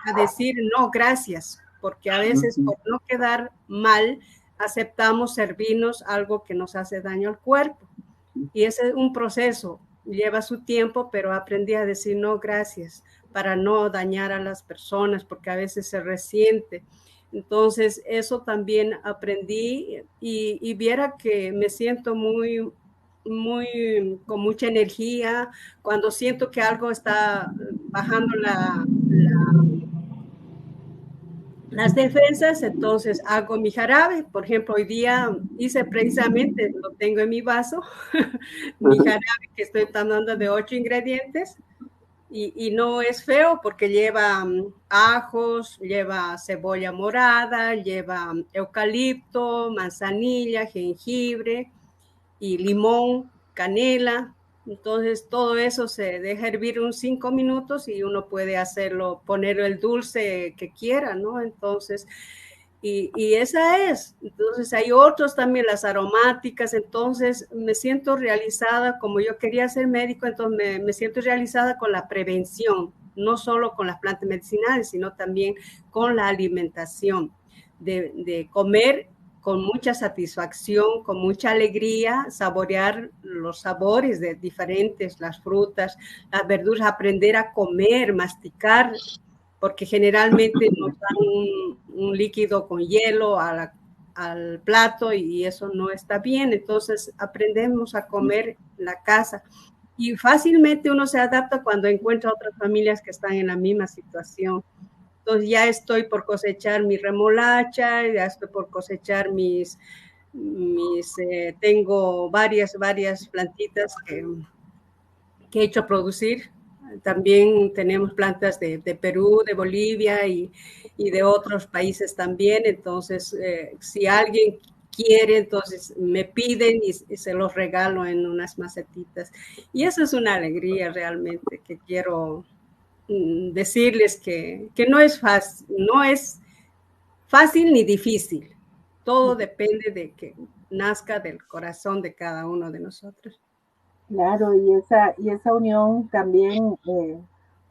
a decir no, gracias, porque a veces por no quedar mal aceptamos servirnos algo que nos hace daño al cuerpo. Y ese es un proceso, lleva su tiempo, pero aprendí a decir no, gracias, para no dañar a las personas, porque a veces se resiente. Entonces, eso también aprendí y viera que me siento con mucha energía. Cuando siento que algo está bajando las defensas, entonces hago mi jarabe. Por ejemplo, hoy día hice precisamente, lo tengo en mi vaso, mi jarabe que estoy tomando de 8 ingredientes. Y no es feo porque lleva ajos, lleva cebolla morada, lleva eucalipto, manzanilla, jengibre y limón, canela. Entonces todo eso se deja hervir unos 5 minutos y uno puede hacerlo, poner el dulce que quiera, ¿no? Entonces, y esa es. Entonces hay otros también, las aromáticas. Entonces me siento realizada, como yo quería ser médico, entonces me siento realizada con la prevención, no solo con las plantas medicinales, sino también con la alimentación, de comer con mucha satisfacción, con mucha alegría, saborear los sabores de diferentes, las frutas, las verduras, aprender a comer, masticar, porque generalmente nos dan un líquido con hielo al plato y eso no está bien. Entonces aprendemos a comer en la casa y fácilmente uno se adapta cuando encuentra otras familias que están en la misma situación. Entonces ya estoy por cosechar mi remolacha, ya estoy por cosechar tengo varias plantitas que he hecho producir. También tenemos plantas de Perú, de Bolivia y de otros países también. Entonces, si alguien quiere, entonces me piden y se los regalo en unas macetitas. Y eso es una alegría realmente que quiero decirles que no es fácil ni difícil. Todo depende de que nazca del corazón de cada uno de nosotros. Claro, y esa unión también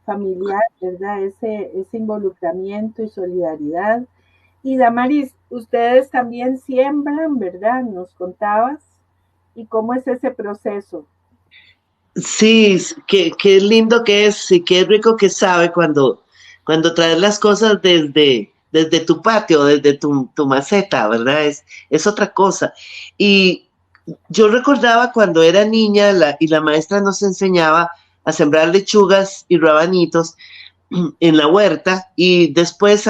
familiar, ¿verdad? Ese involucramiento y solidaridad. Y Damaris, ustedes también siembran, ¿verdad? Nos contabas. ¿Y cómo es ese proceso? Sí, qué lindo que es y qué rico que sabe cuando traes las cosas desde tu patio, desde tu maceta, ¿verdad? Es otra cosa. Y yo recordaba cuando era niña y la maestra nos enseñaba a sembrar lechugas y rabanitos en la huerta y después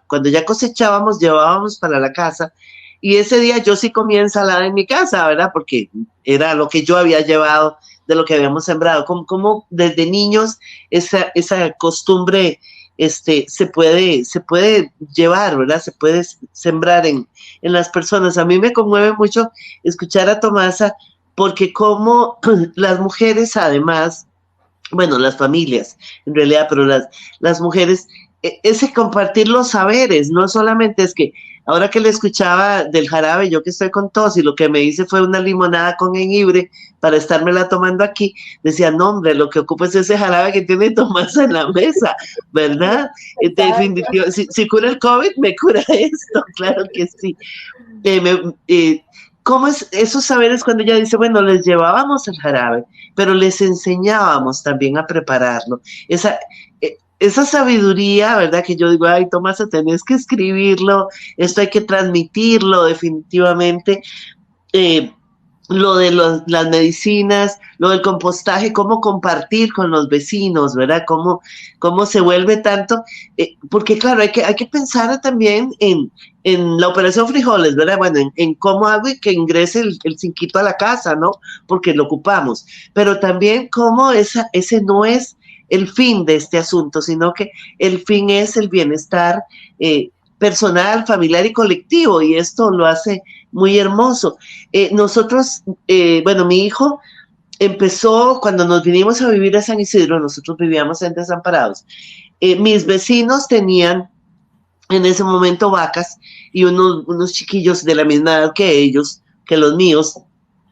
cuando ya cosechábamos llevábamos para la casa y ese día yo sí comía ensalada en mi casa, ¿verdad? Porque era lo que yo había llevado de lo que habíamos sembrado, como desde niños esa costumbre se puede llevar, ¿verdad? Se puede sembrar en las personas. A mí me conmueve mucho escuchar a Tomasa porque como las mujeres además, bueno, las familias en realidad, pero las mujeres, ese compartir los saberes, no solamente es que ahora que le escuchaba del jarabe, yo que estoy con tos y lo que me hice fue una limonada con jengibre para estármela tomando aquí, decía, no hombre, lo que ocupa es ese jarabe que tiene Tomasa en la mesa, ¿verdad? Definitivamente, si cura el COVID, me cura esto, claro que sí. ¿Cómo es esos saberes cuando ella dice, bueno, les llevábamos el jarabe, pero les enseñábamos también a prepararlo? Esa sabiduría, ¿verdad? Que yo digo, ay, Tomasa, tenés que escribirlo, esto hay que transmitirlo definitivamente. Lo de las medicinas, lo del compostaje, cómo compartir con los vecinos, ¿verdad? Cómo se vuelve tanto, porque claro, hay que pensar también en la operación frijoles, ¿verdad? Bueno, en cómo hago y que ingrese el cinquito a la casa, ¿no? Porque lo ocupamos, pero también cómo ese no es el fin de este asunto, sino que el fin es el bienestar personal, familiar y colectivo, y esto lo hace muy hermoso. Nosotros, bueno, mi hijo empezó cuando nos vinimos a vivir a San Isidro, nosotros vivíamos en Desamparados. Mis vecinos tenían en ese momento vacas y unos chiquillos de la misma edad que ellos, que los míos,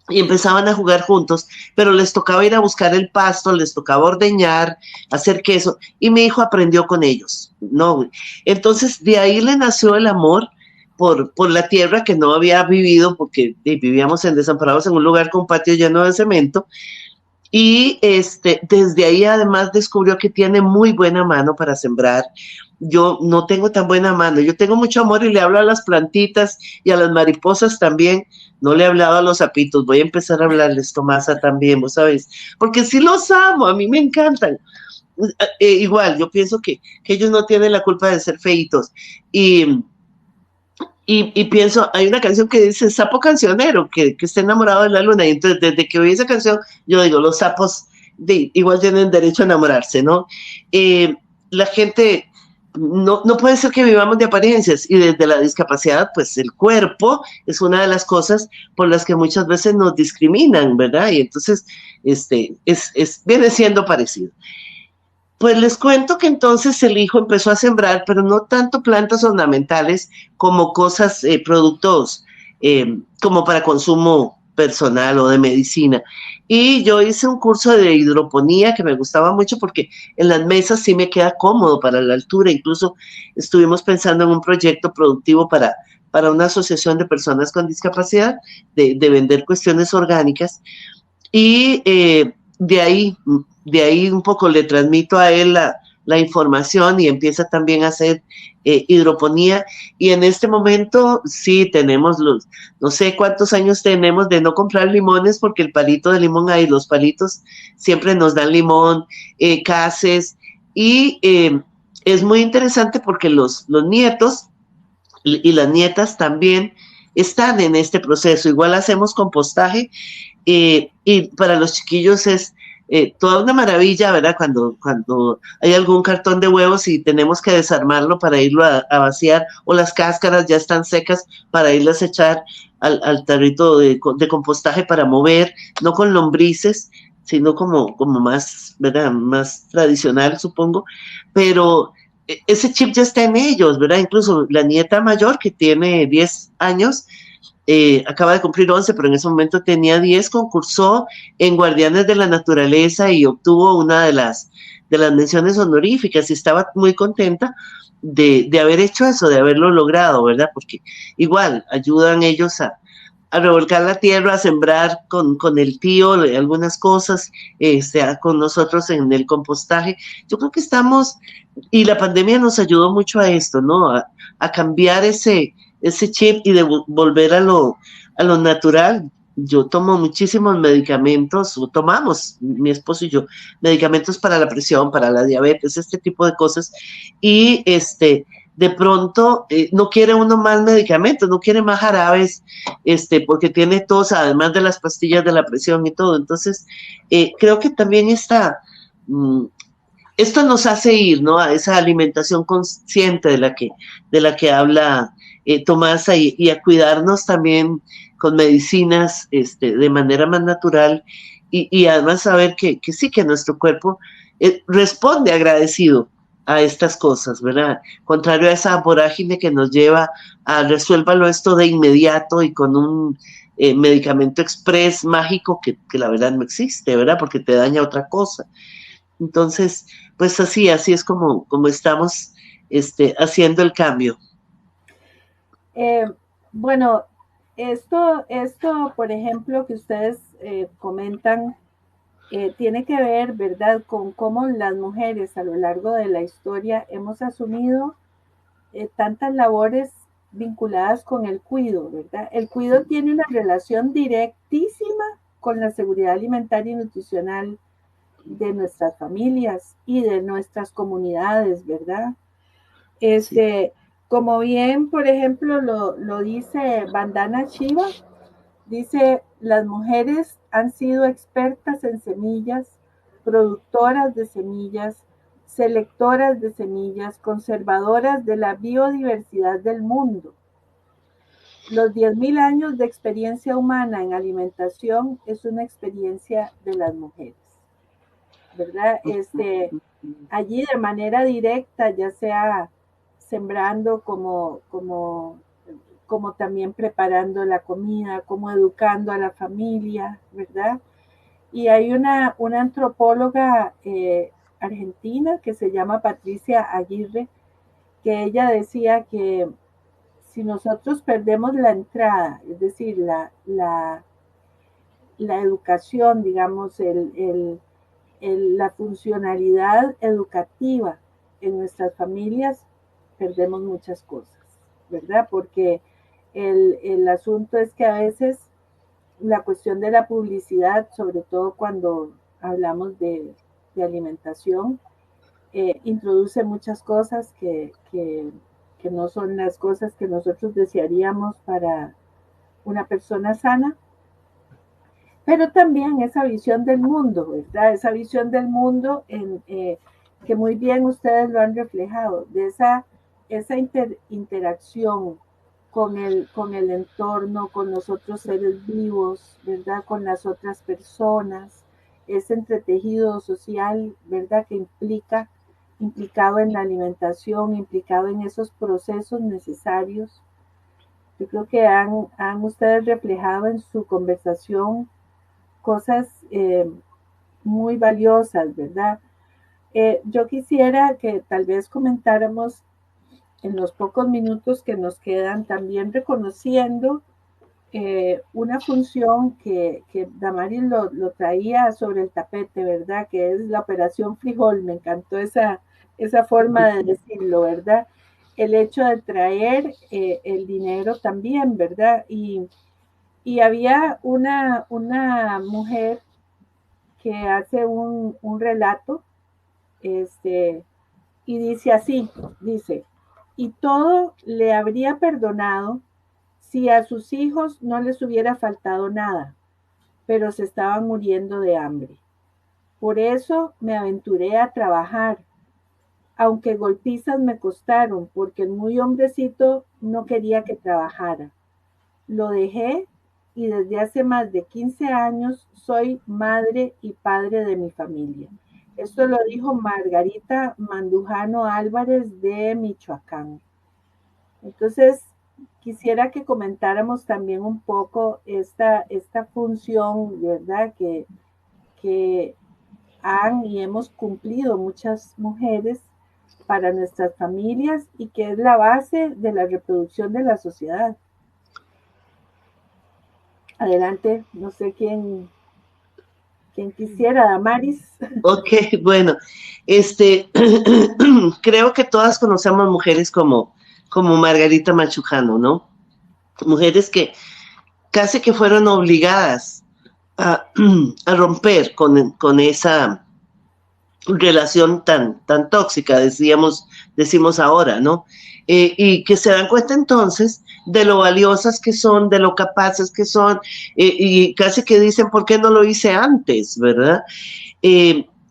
y empezaban a jugar juntos, pero les tocaba ir a buscar el pasto, les tocaba ordeñar, hacer queso, y mi hijo aprendió con ellos, ¿no? Entonces, de ahí le nació el amor por la tierra que no había vivido, porque vivíamos desamparados en un lugar con un patio lleno de cemento. Y desde ahí además descubrió que tiene muy buena mano para sembrar. Yo no tengo tan buena mano, yo tengo mucho amor y le hablo a las plantitas y a las mariposas también. No le he hablado a los sapitos, voy a empezar a hablarles, Tomasa, también, vos sabes, porque sí los amo, a mí me encantan. Igual, yo pienso que ellos no tienen la culpa de ser feitos. Y pienso, hay una canción que dice sapo cancionero, que está enamorado de la luna, y entonces desde que oí esa canción, yo digo, los sapos igual tienen derecho a enamorarse, ¿no? La gente, no puede ser que vivamos de apariencias, y desde la discapacidad, pues el cuerpo es una de las cosas por las que muchas veces nos discriminan, ¿verdad? Y entonces, viene siendo parecido. Pues les cuento que entonces el hijo empezó a sembrar, pero no tanto plantas ornamentales como cosas, productos como para consumo personal o de medicina. Y yo hice un curso de hidroponía que me gustaba mucho porque en las mesas sí me queda cómodo para la altura. Incluso estuvimos pensando en un proyecto productivo para una asociación de personas con discapacidad de vender cuestiones orgánicas. Y de ahí un poco le transmito a él la información y empieza también a hacer hidroponía. Y en este momento sí tenemos no sé cuántos años tenemos de no comprar limones porque el palito de limón hay, los palitos siempre nos dan limón, cases, y es muy interesante porque los nietos y las nietas también están en este proceso. Igual hacemos compostaje, y para los chiquillos es toda una maravilla, ¿verdad? Cuando hay algún cartón de huevos y tenemos que desarmarlo para irlo a vaciar, o las cáscaras ya están secas para irlas a echar al tarrito de compostaje para mover, no con lombrices, sino como más, ¿verdad? Más tradicional, supongo, pero ese chip ya está en ellos, ¿verdad? Incluso la nieta mayor, que tiene 10 años, acaba de cumplir 11, pero en ese momento tenía 10, concursó en Guardianes de la Naturaleza y obtuvo una de las menciones honoríficas, y estaba muy contenta de haber hecho eso, de haberlo logrado, ¿verdad? Porque igual ayudan ellos a revolcar la tierra, a sembrar con el tío algunas cosas, con nosotros en el compostaje. Yo creo que y la pandemia nos ayudó mucho a esto, ¿no? A cambiar ese chip y de volver a lo natural. Yo tomo muchísimos medicamentos, o tomamos, mi esposo y yo, medicamentos para la presión, para la diabetes, este tipo de cosas, y de pronto no quiere uno más medicamentos, no quiere más jarabes, porque tiene tos, además de las pastillas de la presión y todo. Entonces, creo que también esto nos hace ir, ¿no?, a esa alimentación consciente de la que habla Tomasa, y a cuidarnos también con medicinas de manera más natural, y además saber que sí, que nuestro cuerpo responde agradecido a estas cosas, ¿verdad? Contrario a esa vorágine que nos lleva a resuélvalo esto de inmediato y con un medicamento express mágico que la verdad no existe, ¿verdad? Porque te daña otra cosa. Entonces, pues así es como estamos haciendo el cambio. Bueno, esto, por ejemplo, que ustedes comentan, tiene que ver, ¿verdad?, con cómo las mujeres a lo largo de la historia hemos asumido tantas labores vinculadas con el cuidado, ¿verdad? El cuidado tiene una relación directísima con la seguridad alimentaria y nutricional de nuestras familias y de nuestras comunidades, ¿verdad? Sí. Como bien, por ejemplo, lo dice Vandana Shiva, dice, las mujeres han sido expertas en semillas, productoras de semillas, selectoras de semillas, conservadoras de la biodiversidad del mundo. Los 10.000 años de experiencia humana en alimentación es una experiencia de las mujeres, ¿verdad? Allí de manera directa, ya sea sembrando como también preparando la comida, como educando a la familia, ¿verdad? Y hay una antropóloga argentina que se llama Patricia Aguirre, que ella decía que si nosotros perdemos la entrada, es decir, la educación, digamos, la funcionalidad educativa en nuestras familias, perdemos muchas cosas, ¿verdad? Porque el asunto es que a veces la cuestión de la publicidad, sobre todo cuando hablamos de alimentación, introduce muchas cosas que no son las cosas que nosotros desearíamos para una persona sana, pero también esa visión del mundo, ¿verdad? Esa visión del mundo que muy bien ustedes lo han reflejado, de esa interacción con el entorno, con los otros seres vivos, ¿verdad? Con las otras personas, ese entretejido social, ¿verdad? Que implicado en la alimentación, implicado en esos procesos necesarios. Yo creo que han ustedes reflejado en su conversación cosas muy valiosas, ¿verdad? Yo quisiera que tal vez comentáramos en los pocos minutos que nos quedan, también reconociendo una función que Damaris lo traía sobre el tapete, ¿verdad? Que es la operación frijol. Me encantó esa forma de decirlo, ¿verdad? El hecho de traer el dinero también, ¿verdad? Y había una mujer que hace un relato, y dice así, dice, y todo le habría perdonado si a sus hijos no les hubiera faltado nada, pero se estaban muriendo de hambre. Por eso me aventuré a trabajar, aunque golpizas me costaron, porque el muy hombrecito no quería que trabajara. Lo dejé y desde hace más de 15 años soy madre y padre de mi familia. Esto lo dijo Margarita Mandujano Álvarez de Michoacán. Entonces, quisiera que comentáramos también un poco esta función, ¿verdad? Que han y hemos cumplido muchas mujeres para nuestras familias y que es la base de la reproducción de la sociedad. Adelante, no sé quién quisiera, Damaris. Ok, bueno, creo que todas conocemos mujeres como Margarita Machujano, ¿no? Mujeres que casi que fueron obligadas a romper con esa relación tan tóxica, decimos ahora, ¿no? Y que se dan cuenta entonces de lo valiosas que son, de lo capaces que son, y casi que dicen, ¿por qué no lo hice antes, verdad?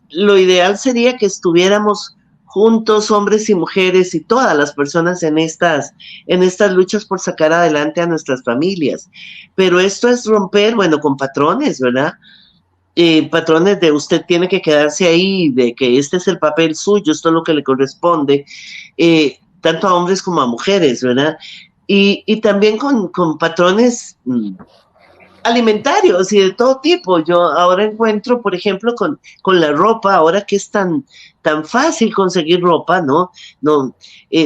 Lo ideal sería que estuviéramos juntos, hombres y mujeres y todas las personas en estas luchas por sacar adelante a nuestras familias. Pero esto es romper, bueno, con patrones, ¿verdad? Patrones de usted tiene que quedarse ahí, de que este es el papel suyo, esto es lo que le corresponde, tanto a hombres como a mujeres, ¿verdad? Y también con patrones alimentarios y de todo tipo. Yo ahora encuentro, por ejemplo, con la ropa, ahora que es tan fácil conseguir ropa, ¿no?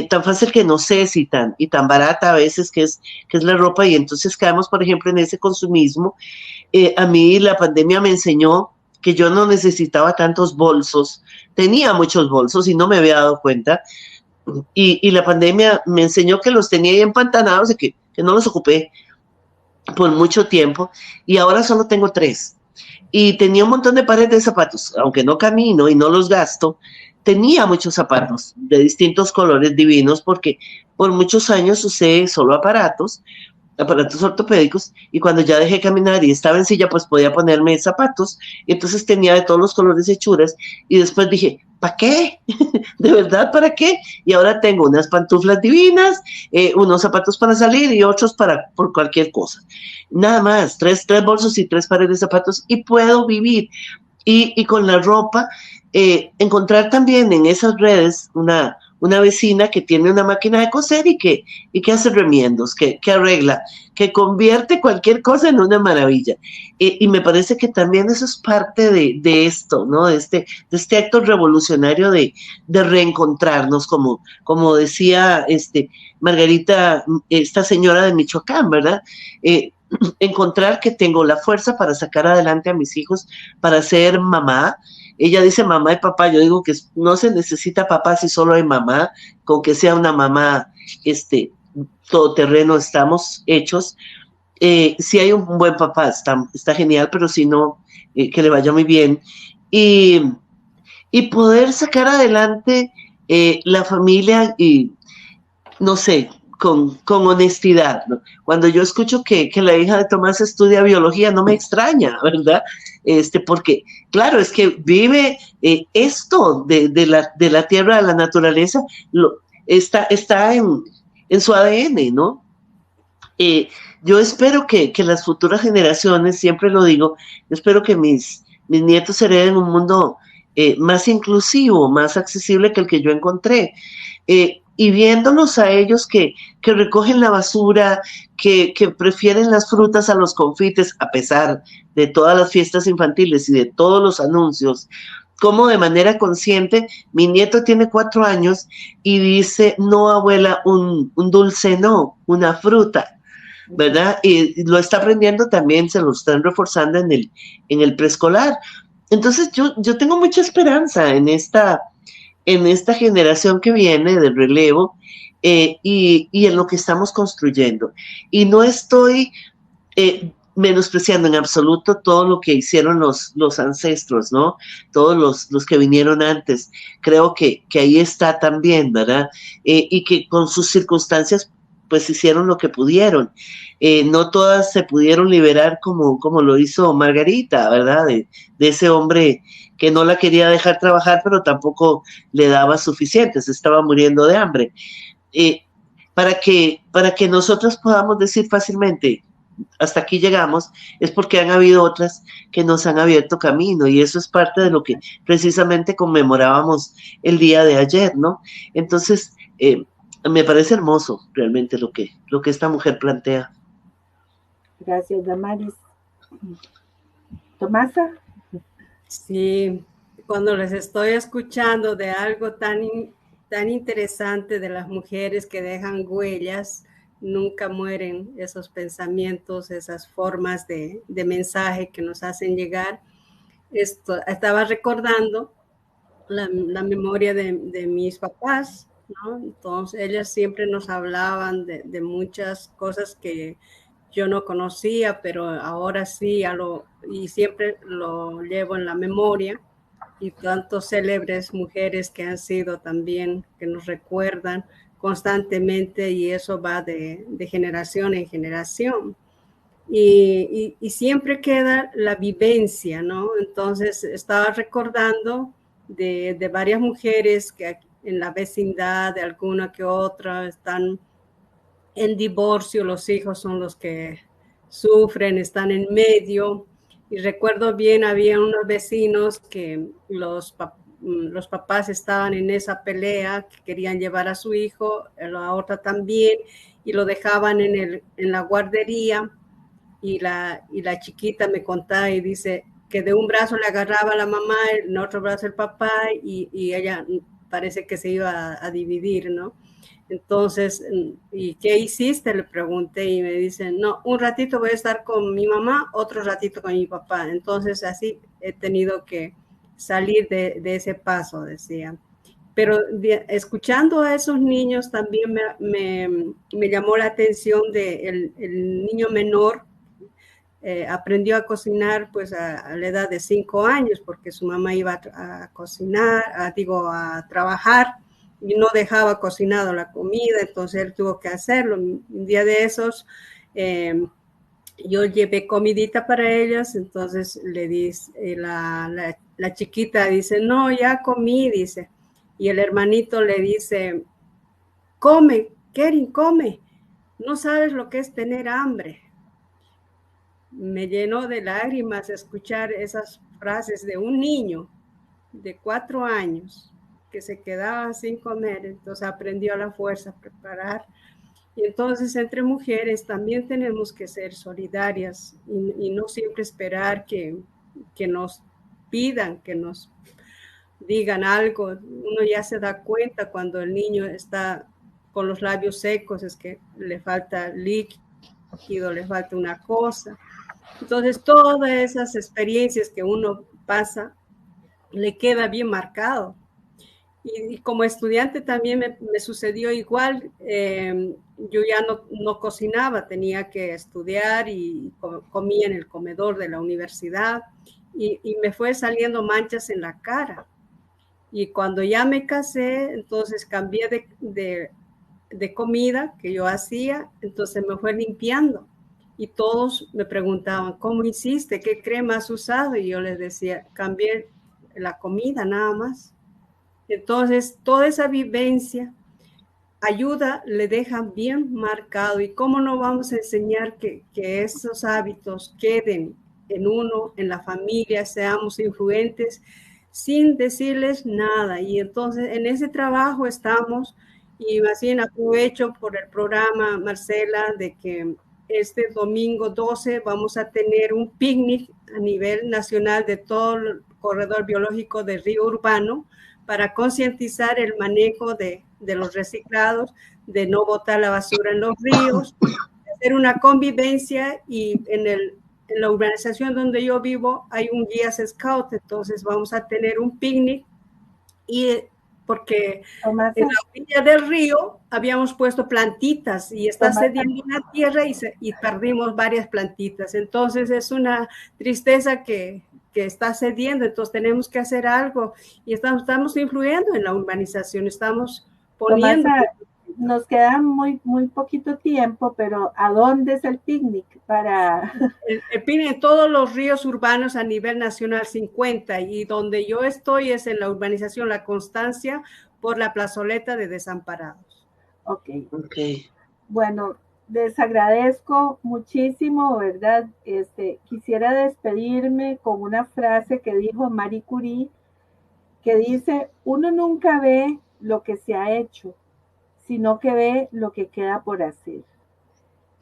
Tan fácil que no sé si y tan barata a veces que es la ropa, y entonces caemos, por ejemplo, en ese consumismo. A mí la pandemia me enseñó que yo no necesitaba tantos bolsos, tenía muchos bolsos y no me había dado cuenta, y la pandemia me enseñó que los tenía ahí empantanados y que no los ocupé por mucho tiempo, y ahora solo tengo 3. Y tenía un montón de pares de zapatos, aunque no camino y no los gasto, tenía muchos zapatos de distintos colores divinos, porque por muchos años usé solo aparatos ortopédicos, y cuando ya dejé caminar y estaba en silla, pues podía ponerme zapatos, y entonces tenía de todos los colores y hechuras, y después dije, ¿para qué? ¿De verdad para qué? Y ahora tengo unas pantuflas divinas, unos zapatos para salir y otros por cualquier cosa. Nada más, 3 bolsos y 3 pares de zapatos, y puedo vivir. Y con la ropa, encontrar también en esas redes una una vecina que tiene una máquina de coser y que hace remiendos, que arregla, que convierte cualquier cosa en una maravilla. Y me parece que también eso es parte de esto, ¿no? De este acto revolucionario de reencontrarnos, como decía Margarita, esta señora de Michoacán, ¿verdad? Encontrar que tengo la fuerza para sacar adelante a mis hijos, para ser mamá. Ella dice mamá y papá, yo digo que no se necesita papá si solo hay mamá, con que sea una mamá, todoterreno estamos hechos. Si hay un buen papá, está genial, pero si no, que le vaya muy bien. Y poder sacar adelante la familia y, no sé, con honestidad, ¿no? Cuando yo escucho que la hija de Tomás estudia biología, no me extraña, ¿verdad? Porque, claro, es que vive esto de la tierra, de la naturaleza, está en su ADN, ¿no? Yo espero que las futuras generaciones, siempre lo digo, espero que mis nietos hereden un mundo más inclusivo, más accesible que el que yo encontré. Y viéndolos a ellos que recogen la basura, que prefieren las frutas a los confites, a pesar de todas las fiestas infantiles y de todos los anuncios, como de manera consciente, mi nieto tiene 4 años y dice, no, abuela, un dulce no, una fruta, ¿verdad? Y lo está aprendiendo también, se lo están reforzando en el preescolar. Entonces yo tengo mucha esperanza en esta generación que viene de relevo y en lo que estamos construyendo. Y no estoy menospreciando en absoluto todo lo que hicieron los ancestros, ¿no? Todos los que vinieron antes. Creo que ahí está también, ¿verdad? Y que con sus circunstancias pues hicieron lo que pudieron. No todas se pudieron liberar como lo hizo Margarita, ¿verdad? De ese hombre que no la quería dejar trabajar, pero tampoco le daba suficiente, se estaba muriendo de hambre. Para que nosotros podamos decir fácilmente, hasta aquí llegamos, es porque han habido otras que nos han abierto camino, y eso es parte de lo que precisamente conmemorábamos el día de ayer, ¿no? Entonces, me parece hermoso realmente lo que esta mujer plantea. Gracias, Damaris. Tomasa. Sí, cuando les estoy escuchando de algo tan interesante de las mujeres que dejan huellas, nunca mueren esos pensamientos, esas formas de mensaje que nos hacen llegar. Estaba recordando la memoria de mis papás, ¿no? Entonces, ellas siempre nos hablaban de muchas cosas que yo no conocía, pero ahora sí, y siempre lo llevo en la memoria, y tantos célebres mujeres que han sido también, que nos recuerdan constantemente, y eso va de generación en generación. Y siempre queda la vivencia, ¿no? Entonces estaba recordando de varias mujeres que en la vecindad, de alguna que otra, están en divorcio, los hijos son los que sufren, están en medio. Y recuerdo bien, había unos vecinos que los papás estaban en esa pelea, que querían llevar a su hijo, la otra también, y lo dejaban en la guardería. Y la chiquita me contaba y dice que de un brazo le agarraba a la mamá, en otro brazo el papá, y ella parece que se iba a dividir, ¿no? Entonces, ¿y qué hiciste? Le pregunté, y me dicen, no, un ratito voy a estar con mi mamá, otro ratito con mi papá. Entonces, así he tenido que salir de ese paso, decía. Pero escuchando a esos niños también me llamó la atención de el niño menor. Aprendió a cocinar pues a la edad de 5 años, porque su mamá iba a cocinar, a trabajar, y no dejaba cocinado la comida, entonces él tuvo que hacerlo. Un día de esos yo llevé comidita para ellas, entonces le dice, la chiquita dice, no, ya comí, dice, y el hermanito le dice, come, Kerin, come, no sabes lo que es tener hambre. Me llenó de lágrimas escuchar esas frases de un niño de 4 años, que se quedaba sin comer, entonces aprendió a la fuerza a preparar. Y entonces entre mujeres también tenemos que ser solidarias y no siempre esperar que nos pidan, que nos digan algo. Uno ya se da cuenta cuando el niño está con los labios secos, es que le falta líquido, le falta una cosa. Entonces todas esas experiencias que uno pasa le queda bien marcado. Y como estudiante también me sucedió igual. Yo ya no cocinaba, tenía que estudiar y comía en el comedor de la universidad y me fue saliendo manchas en la cara. Y cuando ya me casé, entonces cambié de comida que yo hacía, entonces me fue limpiando. Y todos me preguntaban, ¿cómo hiciste? ¿Qué crema has usado? Y yo les decía, cambié la comida nada más. Entonces, toda esa vivencia ayuda, le dejan bien marcado. ¿Y cómo no vamos a enseñar que esos hábitos queden en uno, en la familia, seamos influentes sin decirles nada? Y entonces en ese trabajo estamos, y más bien aprovecho por el programa, Marcela, de que este domingo 12 vamos a tener un picnic a nivel nacional de todo el corredor biológico de Río Urbano para concientizar el manejo de los reciclados, de no botar la basura en los ríos, hacer una convivencia. Y en la urbanización donde yo vivo hay un guías scout, entonces vamos a tener un picnic, y porque en la orilla del río habíamos puesto plantitas y está cediendo la tierra y perdimos varias plantitas. Entonces es una tristeza que está cediendo, entonces tenemos que hacer algo y estamos influyendo en la urbanización, estamos poniendo... Tomasa, nos queda muy poquito tiempo, pero ¿a dónde es el picnic? El picnic en todos los ríos urbanos a nivel nacional 50, y donde yo estoy es en la urbanización La Constancia por la plazoleta de Desamparados. Ok. Bueno, les agradezco muchísimo, ¿verdad? Quisiera despedirme con una frase que dijo Marie Curie, que dice, uno nunca ve lo que se ha hecho, sino que ve lo que queda por hacer.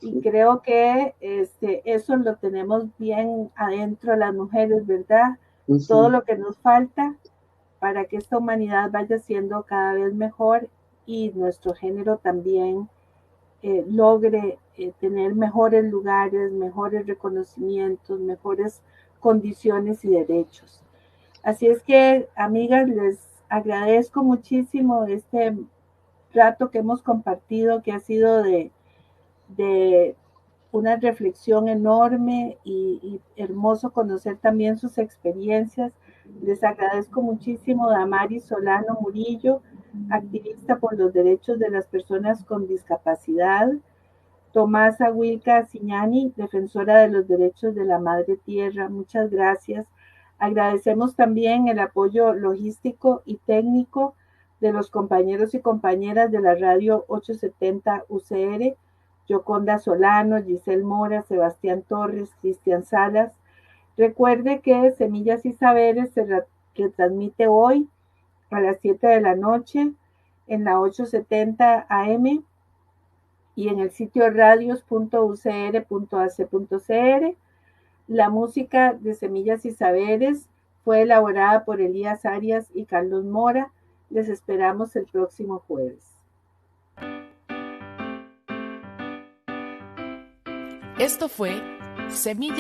Y creo que eso lo tenemos bien adentro las mujeres, ¿verdad? Uh-huh. Todo lo que nos falta para que esta humanidad vaya siendo cada vez mejor y nuestro género también logre tener mejores lugares, mejores reconocimientos, mejores condiciones y derechos. Así es que, amigas, les agradezco muchísimo este rato que hemos compartido, que ha sido de una reflexión enorme y hermoso conocer también sus experiencias. Les agradezco muchísimo a Damaris Solano Murillo, activista por los derechos de las personas con discapacidad, Tomasa Wilka Signani, defensora de los derechos de la Madre Tierra, muchas gracias. Agradecemos también el apoyo logístico y técnico de los compañeros y compañeras de la radio 870 UCR, Yoconda Solano, Giselle Mora, Sebastián Torres, Cristian Salas. Recuerde que Semillas y Saberes que transmite hoy a las 7 de la noche en la 870 AM y en el sitio radios.ucr.ac.cr. La música de Semillas y Saberes fue elaborada por Elías Arias y Carlos Mora. Les esperamos el próximo jueves. Esto fue Semillas